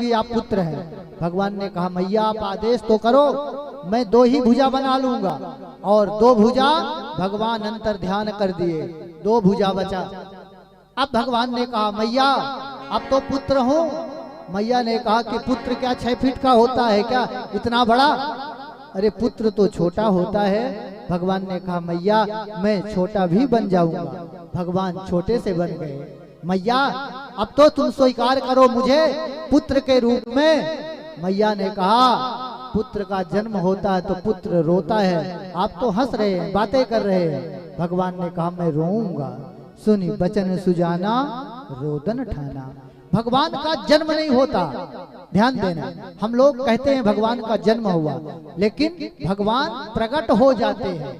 कि आप पुत्र हैं। भगवान ने कहा मैया आप आदेश तो करो, मैं 2 ही भुजा बना लूंगा। और 2 भुजा भगवान अंतर ध्यान कर दिए, 2 भुजा बचा। अब भगवान ने कहा मैया अब तो पुत्र हो। मैया ने कहा कि पुत्र क्या 6 फीट का होता है क्या, इतना बड़ा? अरे पुत्र तो छोटा होता है। भगवान ने कहा मैया मैं छोटा भी बन जाऊंगा। भगवान छोटे से बन गए। मैया अब तो तुम स्वीकार करो मुझे पुत्र के रूप में। मैया ने कहा पुत्र का जन्म होता है तो पुत्र रोता है, आप तो हंस रहे हैं, बातें कर रहे हैं। भगवान ने कहा मैं रोऊंगा। सुनी बचन सुजाना रोदन ठाना। भगवान का जन्म नहीं होता, ध्यान देना। हम लोग कहते हैं भगवान का जन्म हुआ, लेकिन भगवान प्रकट हो जाते हैं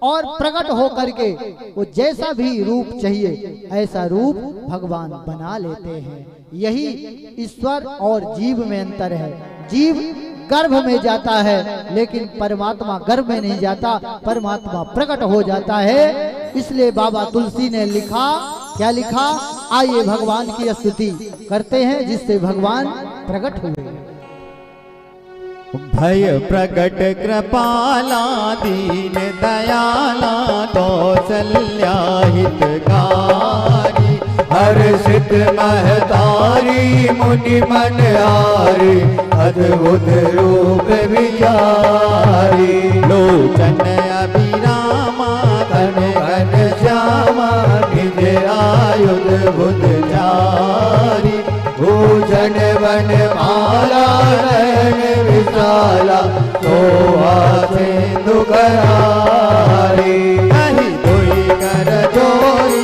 और प्रकट हो करके वो जैसा भी रूप चाहिए ऐसा रूप भगवान बना लेते हैं। यही ईश्वर और जीव में अंतर है। जीव गर्भ में जाता है लेकिन परमात्मा गर्भ में नहीं जाता, परमात्मा प्रकट हो जाता है। इसलिए बाबा तुलसी ने लिखा, क्या लिखा? आइए भगवान की स्तुति करते हैं जिससे भगवान प्रकट हुए। भय प्रकट कृपाला दीन दयाला कौसल्या हितकारी, हर्षित महतारी मुनि मनहारी, अद्भुत रूप विचारी। लोचन अभिरामा तन घन श्यामा, निज आयुध बुधचारी। भूषण वन माला नयन विशाला, शोभा सिंधु करारी। कहीं कोई कर जोरी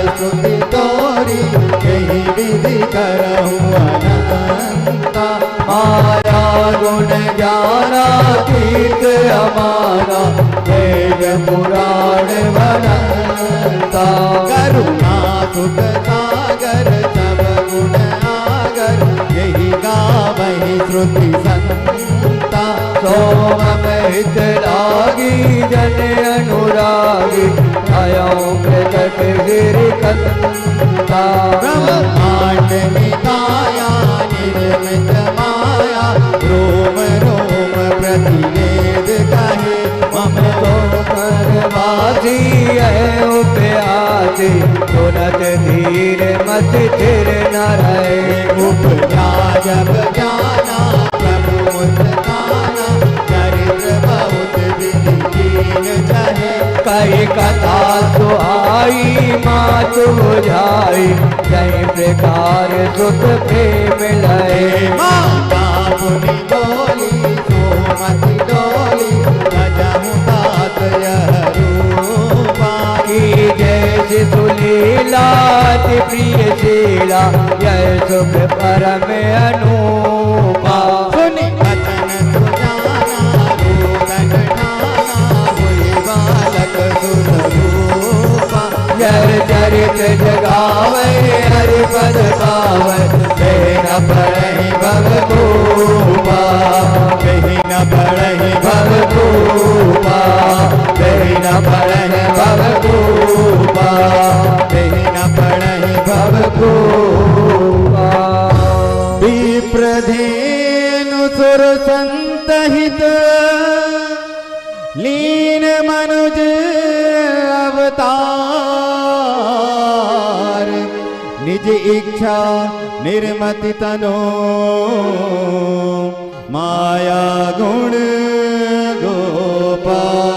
स्तुति तोरी, यही विधि करहु अनंता। माया गुण ज्ञाना तीर्थ हमारा, वेद पुराण बनंता। करुणा सुख सागर सब गुण आगर, यही गावहि श्रुति संता। सोम हित लागी जन अनुरागी, आयो प्रकट गिरि कंता। ब्रह्मांड निकाया निर्मित माया, रोम रोम प्रतिवेद कहे। मम तो परवासी है उपयासी, सुनत धीर मत थिर न रहे। उपजा जब जाना प्रभु मुस्काना, चरित्र बहुत विधि कीन चाहे। कई कथा सुहाई मातु बुझाई, जय प्रकार सुख प्रेम लय। माता पुनि बोली सोमति डोली, गजहु तात यह रूपा। की जय सुलीला अति प्रिय शीला, यह सुख परम अनूपा। सुनि वचन सुजाना रोदन ठाना, हुई बालक सुररूपा। यह चरित जगावे हरि पद पावे, न पढ़हि भवभूपा। कहीं न पढ़हि भवभूपा, कहीं न पढ़हि भवभूपा, कहीं न पढ़हि भवभूपा। विप्रधेनु सुर संतहित, लीन मनुज अवतार। निज इच्छा निर्मति तनो, माया गुण गोपाल।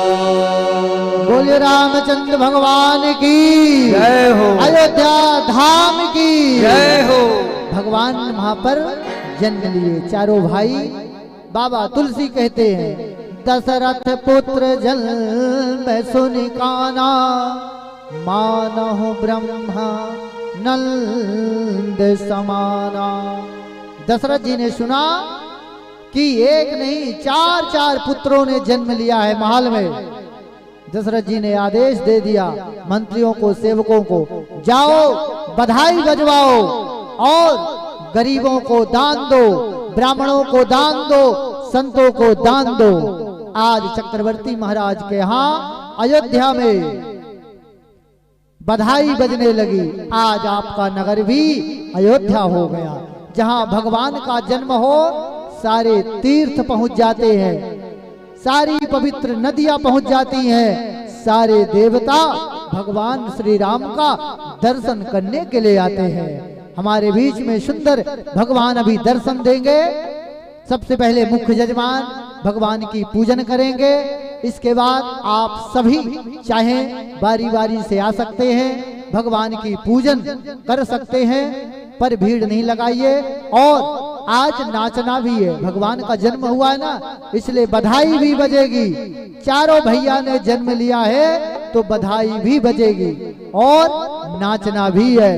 बोलिए रामचंद्र भगवान की जय हो। अयोध्या धाम की जय हो। भगवान वहां पर जन्म लिए चारों भाई। बाबा तुलसी कहते हैं, दशरथ पुत्र जन्म सुनि काना, मानहु ब्रह्मा नंद समाना। दशरथ जी ने सुना कि एक नहीं 4 पुत्रों ने जन्म लिया है महल में। दशरथ जी ने आदेश दे दिया मंत्रियों को, सेवकों को, जाओ बधाई बजवाओ और गरीबों को दान दो, ब्राह्मणों को दान दो, संतों को दान दो। आज चक्रवर्ती महाराज के यहाँ अयोध्या में बधाई बजने लगी। आज आपका नगर भी अयोध्या हो गया। जहाँ भगवान का जन्म हो सारे तीर्थ पहुंच जाते हैं, सारी पवित्र नदियां पहुंच जाती हैं, सारे देवता भगवान श्री राम का दर्शन करने के लिए आते हैं। हमारे बीच में सुंदर भगवान अभी दर्शन देंगे। सबसे पहले मुख्य यजमान भगवान की पूजन करेंगे। इसके बाद आप सभी चाहें बारी बारी से आ सकते हैं, भगवान की पूजन कर सकते हैं, पर भीड़ नहीं लगाइए। और आज नाचना भी है, भगवान का जन्म हुआ है ना, इसलिए बधाई भी बजेगी। चारों भैया ने जन्म लिया है तो बधाई भी बजेगी और नाचना भी है।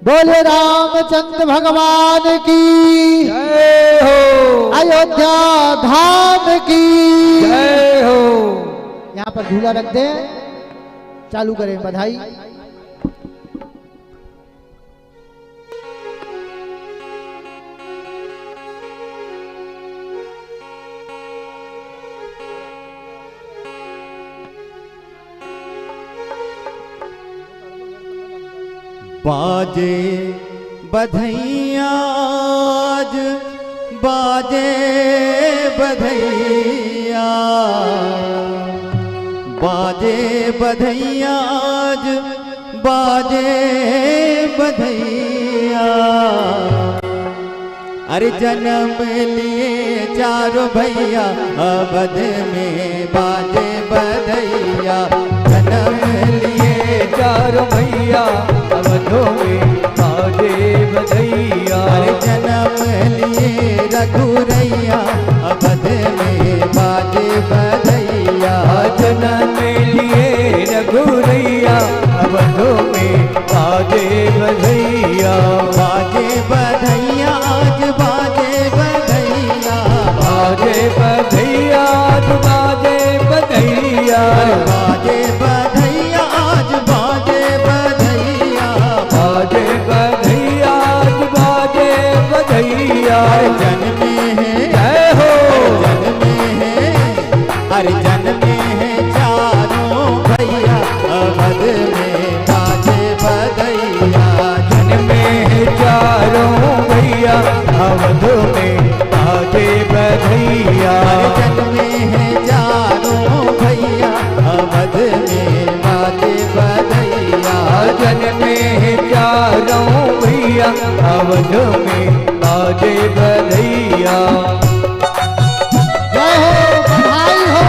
बोले रामचंद्र भगवान की जय हो, अयोध्या धाम की जय हो। यहाँ पर झूला रख दें, चालू करें बधाई। बाजे बधैया आज, बाजे बधैया, बाजे बधैया आज, बाजे बधैया। अरे जन्म लिए चारों भैया अवध में बाजे बधैया, जन्म लिए चारों भैया अवधों में बाजे बधैया। अरे जन्म लिए रघुरैया अवध में बाजे बधैया, जन्म लिए रघुरैया अवधों में बाजे बधैया। बाजे बधैया आज, बाजे बधैया, बाजे बधैया आज, बाजे बधैया। बाजे बधैया आज, बाजे बधैया, बाजे बधैया आज, बाजे बधैया। जन्मे है जय हो, जन्मे है, अरे जन्मे है चारों भैया अवध में बाजे बधैया, जन्मे चारों भैया अवध में बाजे बधैया। जन्मे है चारों भैया अवध में बाजे बधैया, जन्मे चारों भैया अवध में बाजे बधैया। जय हो, बधाई हो।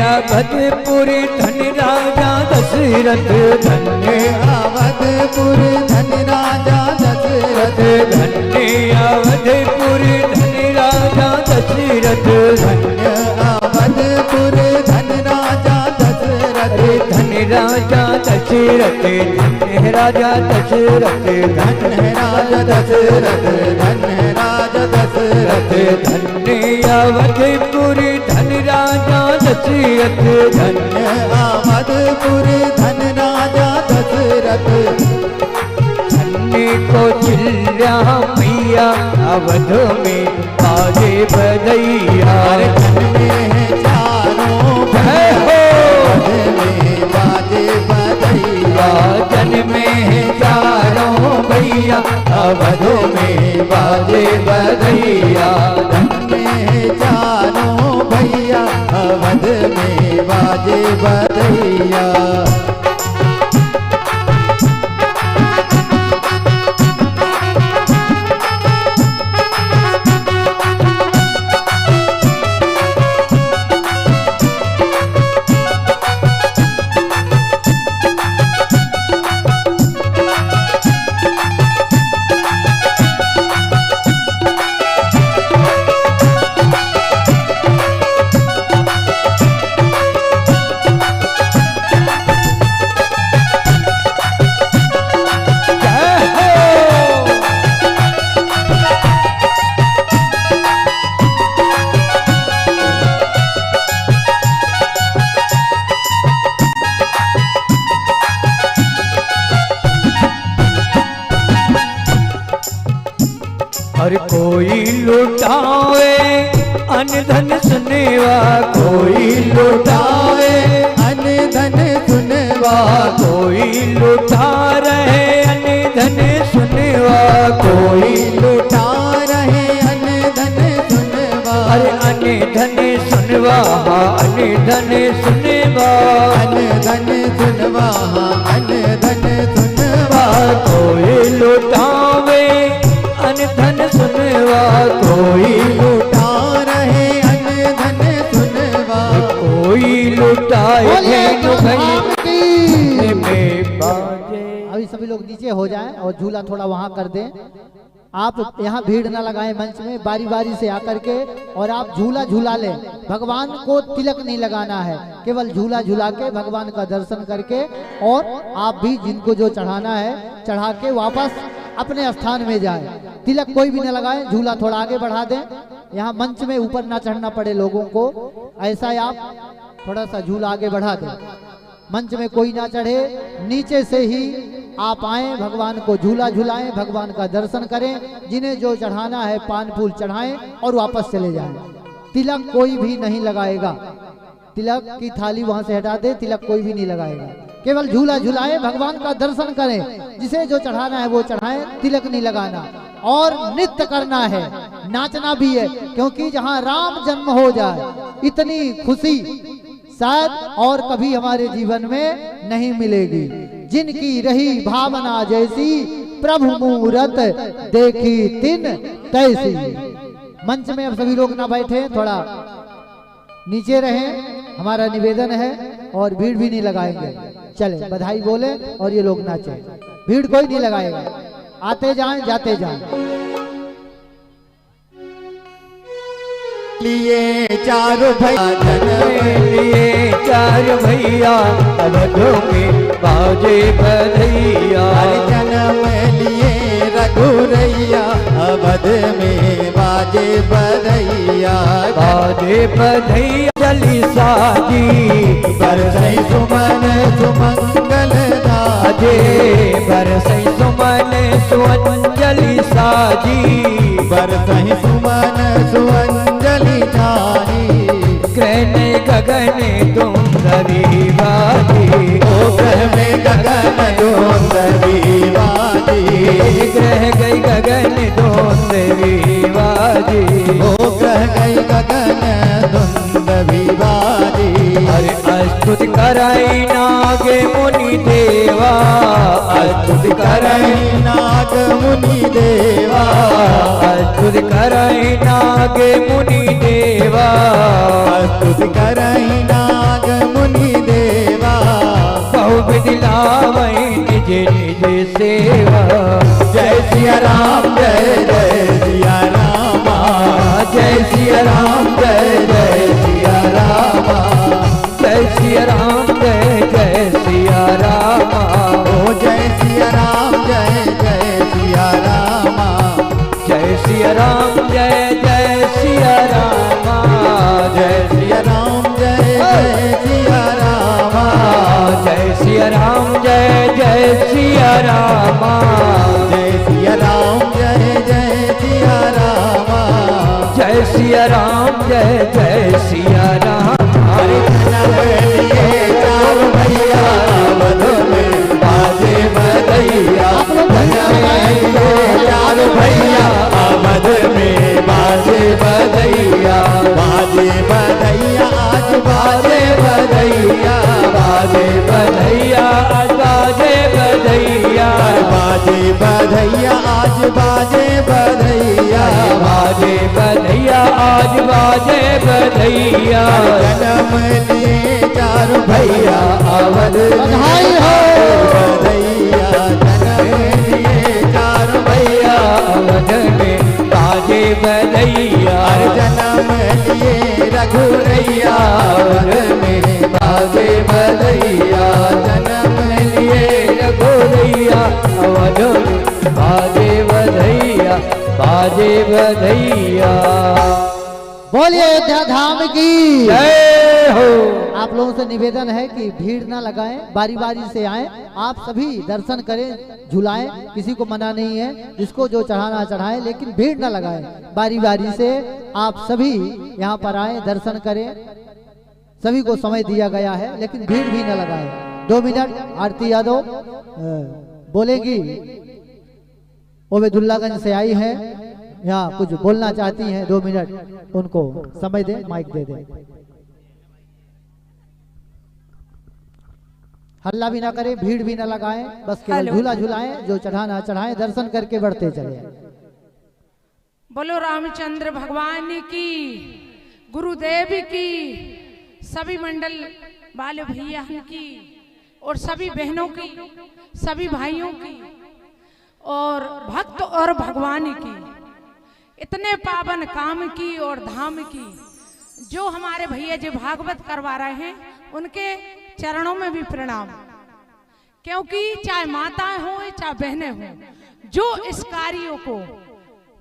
अवधपुर धन राजा दशरथ, धन्य अवधपुर धन राजा दशरथ, धन्य अवधपुर धन राजा दशरथ। धन्य अवधपुर धन राजा दशरथ, धन राजा दशरथ, धन्य राजा दशरथ, धन्य राजा दशरथ, धन्य राजा दशरथ, धन्य अवधपुर धन राजा दशरथ। धन्य अवधपुर धन राजा दशरथ, धन्य को चिल्ला मैया अवध में बाजे बधैया। धन्य है चारों भैया अवध में बाजे बधैया, जन्मे चारों भैया अवधों में बाजे बधैया। धन्य चारों भैया अवध में बाजे बधैया। और कोई लुटावे अन धन सुनेवा, कोई लुटावे अन धन सुनवा, कोई लुटा रहे अन धन सुनेवा, कोई लुटा रहे अन धन सुनवा, अरे अन धन सुनवा, अन धन सुनेवा, अन धन सुनवा, अन धन सुनवा, कोई लुटावे अन धन सुनवा, कोई लुटा रहे अन धन सुनवा, कोई लुटाए बोलिए धेनु धाम की। में बाजे। अभी सभी लोग नीचे हो जाएं और झूला थोड़ा वहां कर दें। आप यहाँ भीड़ ना लगाएं मंच में, बारी बारी से आकर के और आप झूला झूला लें। भगवान को तिलक नहीं लगाना है, केवल झूला झूला के भगवान का दर्शन करके, और आप भी जिनको जो चढ़ाना है चढ़ा के वापस अपने स्थान में जाए। तिलक कोई भी न लगाए, झूला थोड़ा आगे बढ़ा दें, यहाँ मंच में ऊपर ना चढ़ना पड़े लोगों को। ऐसा ही आप थोड़ा सा झूला आगे बढ़ा दें, मंच में कोई ना चढ़े, नीचे से ही आप आए, भगवान को झूला झूलाएं, भगवान का दर्शन करें, जिन्हें जो चढ़ाना है पान फूल चढ़ाएं और वापस चले जाएं। तिलक कोई भी नहीं लगाएगा, तिलक की थाली वहां से हटा दे, तिलक कोई भी नहीं लगाएगा, केवल झूला झूलाएं, भगवान का दर्शन करें, जिसे जो चढ़ाना है वो चढ़ाएं, तिलक नहीं लगाना। और नृत्य करना है, नाचना भी है, क्योंकि जहाँ राम जन्म हो जाए इतनी खुशी शायद और कभी हमारे जीवन में नहीं मिलेगी। जिनकी रही भावना जैसी, प्रभु मूरत देखी तिन तैसी। मंच में अब सभी लोग ना बैठे, थोड़ा नीचे रहें, हमारा निवेदन है, और भीड़ भी नहीं लगाएंगे। चले बधाई बोले और ये लोग नाचे, भीड़ कोई नहीं लगाएगा, आते जाएं जाते जाएं। लिए चारों भैया जन्म लिए चार भैया, अवधों में बाजे बधैया, जन्म लिए रघुरैया, अवध में बाजे बधैया, बाजे बधैया चली साजी, बरसै सुमन सुमंगल बाजे बरसै सुमन सुअंजलि साजी, बरसै सुमन सुअंजलि जानी, ग्रहण गगन तुम रवि बाजी, ओ ग्रह में गगन दोन रविवाजी, ग्रह गई गगन दोन रविवाजी, ओ ग्रह गई गगन धुंध विवादी, अरे अस्तुत कराई नागे मुनि देवा, अस्तुत कराई नाग मुनि देवा, अस्तुत कराई नागे मुनि देवा, स्तुति करहि नाग मुनि देवा, बहुविधि लावै निज निज सेवा, जय सिया राम जय जय सिया रामा, जय सिया राम जय जय सिया रामा, जय सिया राम जय जय सिया रामा, ओ जय सिया राम जय जय सिया रामा, जय सिया राम जय जय सिया रामा, जय सिया राम जय जय सिया रामा, जय सिया राम जय जय सिया रामा, जय सिया राम जय जय सिया रामा, जय सिया राम जय जय सिया राम। हरे जन्म लिए चार भैया, अवध में बाजे बधैया, जन्म लिए चार भैया, अवध में बाजे बधैया, बाजे बधैया आज बाजे बधैया, बाजे बधैया आज बाजे बधैया, बाजे बधैया आज बाजे बधैया, बाजे बधैया आज बाजे बधैया, जन्म लिए चार भैया, अवध बधाई हो। बधैया, जन्म लिए चार भैया, अवध में बाजे बधैया, जन्म लिए रघुरैया, अवध में बाजे बधैया, जन्म लिए रघुरैया, अवध में बाजे बधैया, बाजे बधैया। बोलिए अयोध्या धाम की जय हो। आप लोगों से निवेदन है कि भीड़ ना लगाएं, बारी बारी से आएं, आप सभी दर्शन करें, झुलाएं, किसी को मना नहीं है, जिसको जो चढ़ाना चढ़ाएं, लेकिन भीड़ ना लगाएं। बारी बारी से आप सभी यहाँ पर आए, दर्शन करें, सभी को समय दिया गया है, लेकिन भीड़ भी न लगाएं। 2 मिनट आरती यादव बोलेगी, ओबेदुल्लागंज से आई है, यहाँ कुछ बोलना चाहती हैं, 2 मिनट उनको समय दे, माइक दे दे। हल्ला भी ना करें, भीड़ भी ना लगाएं, बस केवल झूला झुलाएं, जो चढ़ाना चढ़ाएं, दर्शन करके बढ़ते चले। बोलो रामचंद्र भगवान की, गुरुदेव की, सभी मंडल वाले भैया की और सभी बहनों की, सभी भाइयों की और भक्त और भगवान की, इतने पावन काम की और धाम की जो हमारे भैया जी भागवत करवा रहे हैं, उनके चरणों में भी प्रणाम। क्योंकि चाहे माताएं हों चाहे बहनें हों, जो इस कार्यों को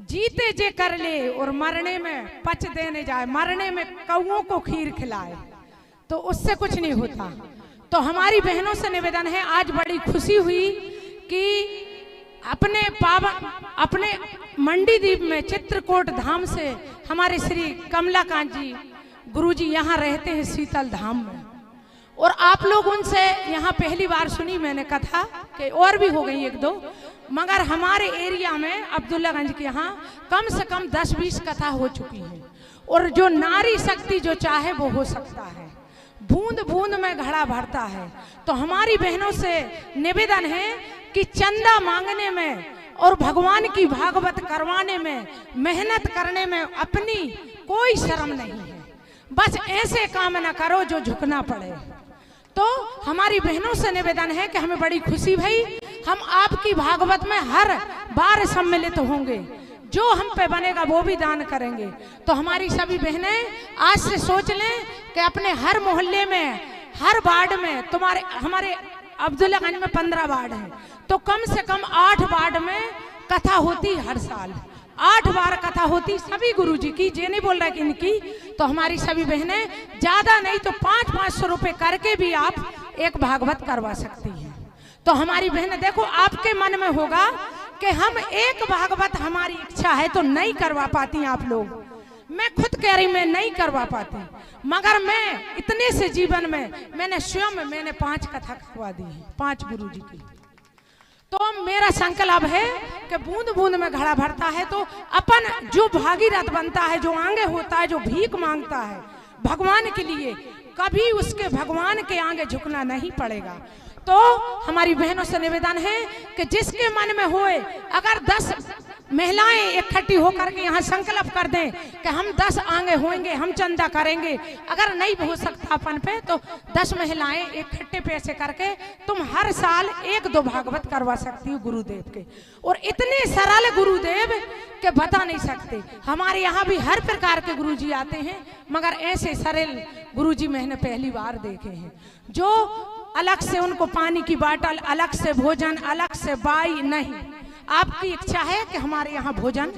जीते जे कर ले और मरने में पच देने जाए, मरने में कौओं को खीर खिलाए, तो उससे कुछ नहीं होता। तो हमारी बहनों से निवेदन है, आज बड़ी खुशी हुई कि अपने मंडीदीप में चित्रकूट धाम से हमारे श्री कमलाकांत जी गुरुजी यहाँ रहते हैं शीतल धाम में, और आप लोग उनसे यहाँ पहली बार सुनी मैंने कथा कि और भी हो गई 1-2, मगर हमारे एरिया में अब्दुल्लागंज के यहाँ कम से कम 10-20 कथा हो चुकी है। और जो नारी शक्ति जो चाहे वो हो सकता है, बूंद बूंद में घड़ा भरता है। तो हमारी बहनों से निवेदन है कि चंदा मांगने में और भगवान की भागवत करवाने में, मेहनत करने में अपनी कोई शर्म नहीं है। बस ऐसे काम ना करो जो झुकना पड़े। तो हमारी बहनों से निवेदन है कि हमें बड़ी खुशी भई, हम आपकी भागवत में हर बार सम्मिलित होंगे, जो हम पे बनेगा वो भी दान करेंगे। तो हमारी सभी बहनें आज से सोच लें कि अपने हर मोहल्ले में, हर वार्ड में, हमारे अब्दुल्लागंज में 15 वार्ड हैं, तो कम से कम 8 वार्ड में कथा होती हर साल, 8 बार कथा होती सभी गुरुजी की, ये नहीं बोल रहा कि इनकी। तो हमारी सभी बहनें ज्यादा नहीं तो 500-500 रुपए करके भी आप एक भागवत करवा सकती हैं। तो हमारी बहनें देखो, आपके मन में होगा कि हम एक भागवत, हमारी इच्छा है तो नहीं करवा पाती आप लोग, मैं खुद कह रही मैं नहीं करवा पाती, मगर मैं इतने से जीवन में मैंने स्वयं 5 कथा करवा दी है, 5 गुरुजी की। तो मेरा संकल्प है कि बूंद बूंद में घड़ा भरता है, तो अपन जो भागीरथ बनता है, जो आगे होता है, जो भीख मांगता है भगवान के लिए, कभी उसके भगवान के आगे झुकना नहीं पड़ेगा। तो हमारी बहनों से निवेदन है कि जिसके मन में होए, अगर 10 महिलाएं इकट्ठी होकर के यहाँ संकल्प कर दें कि हम 10 आगे होंगे, हम चंदा करेंगे, अगर नहीं हो सकता अपन पे तो 10 महिलाएं इकट्ठे पैसे करके तुम हर साल 1-2 भागवत करवा सकती हो गुरुदेव के। और इतने सरल गुरुदेव के बता नहीं सकते। हमारे यहाँ भी हर प्रकार के गुरुजी आते हैं, मगर ऐसे सरल गुरुजी मैंने पहली बार देखे हैं, जो अलग से उनको पानी की बाटल, अलग से भोजन, अलग से बाई नहीं। आपकी इच्छा है कि हमारे यहाँ भोजन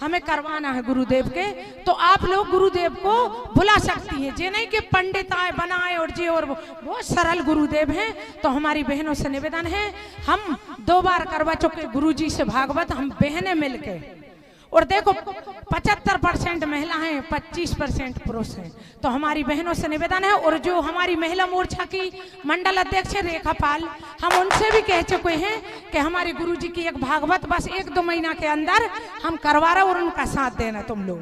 हमें करवाना है गुरुदेव के, तो आप लोग गुरुदेव को बुला सकती हैं। जे नहीं कि पंडित आए बनाए और जे और वो सरल गुरुदेव हैं। तो हमारी बहनों से निवेदन है, हम 2 बार करवा चुके गुरुजी से भागवत, हम बहनें मिलके। और देखो 75% महिलाएं, 25% पुरुष हैं। तो हमारी बहनों से निवेदन है, और जो हमारी महिला मोर्चा की मंडल अध्यक्ष रेखा पाल, हम उनसे भी कह चुके हैं कि हमारे गुरुजी की एक भागवत बस 1-2 महीना के अंदर हम करवा रहे, और उनका साथ देना तुम लोग,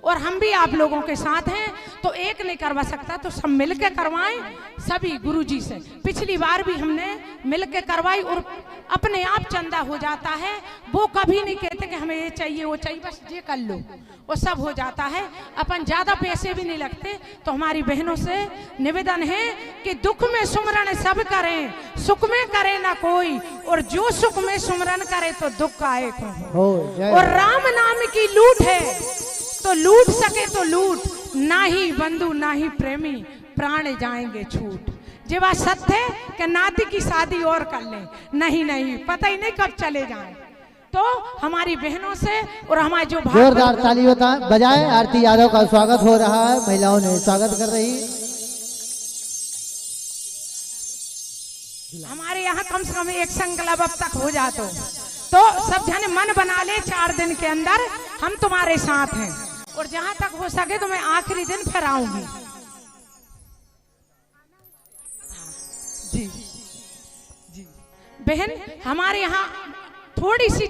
और हम भी आप लोगों के साथ हैं। तो एक नहीं करवा सकता तो सब मिलके करवाएं सभी गुरुजी से। पिछली बार भी हमने मिलके करवाई, और अपने आप चंदा हो जाता है। वो कभी नहीं कहते कि हमें ये चाहिए वो चाहिए, बस ये कर लो, वो सब हो जाता है। अपन ज्यादा पैसे भी नहीं लगते। तो हमारी बहनों से निवेदन है कि दुख में सुमरन सब करें, सुख में करे ना कोई, और जो सुख में सुमरन करे तो दुख का एक हो। और राम नाम की लूट है तो लूट सके तो लूट, ना ही बंधु ना ही प्रेमी, प्राण जाएंगे छूट। जे बात सत्य है कि नाती की शादी और कर ले, नहीं पता ही नहीं कब चले जाएं। तो हमारी बहनों से और हमारे जो जोरदार ताली बजाएं। आरती यादव का स्वागत हो रहा है, महिलाओं ने स्वागत कर रही। हमारे यहाँ कम से कम एक संकल्प अब तक हो जातो, तो सब जने मन बना ले 4 दिन के अंदर हम तुम्हारे साथ हैं, और जहां तक हो सके तो मैं आखिरी दिन फिर आऊंगी। जी जी बहन, हमारे यहाँ थोड़ी सी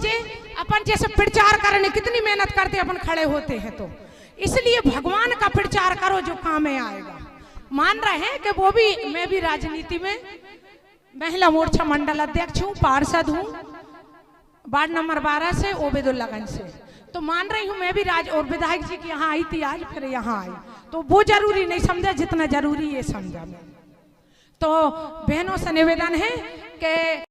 अपन जैसे प्रचार करने कितनी मेहनत करते अपन खड़े होते हैं, तो इसलिए भगवान का प्रचार करो जो काम में आएगा। मान रहे हैं कि वो भी, मैं भी राजनीति में महिला मोर्चा मंडल अध्यक्ष हूँ, पार्षद हूँ, वार्ड नंबर 12 से ओबेदुल्लागंज से, तो मान रही हूँ मैं भी और विधायक जी की यहाँ आई थी आज, फिर यहाँ आई, तो वो जरूरी नहीं समझा जितना जरूरी ये समझा मैं। तो बहनों से निवेदन है कि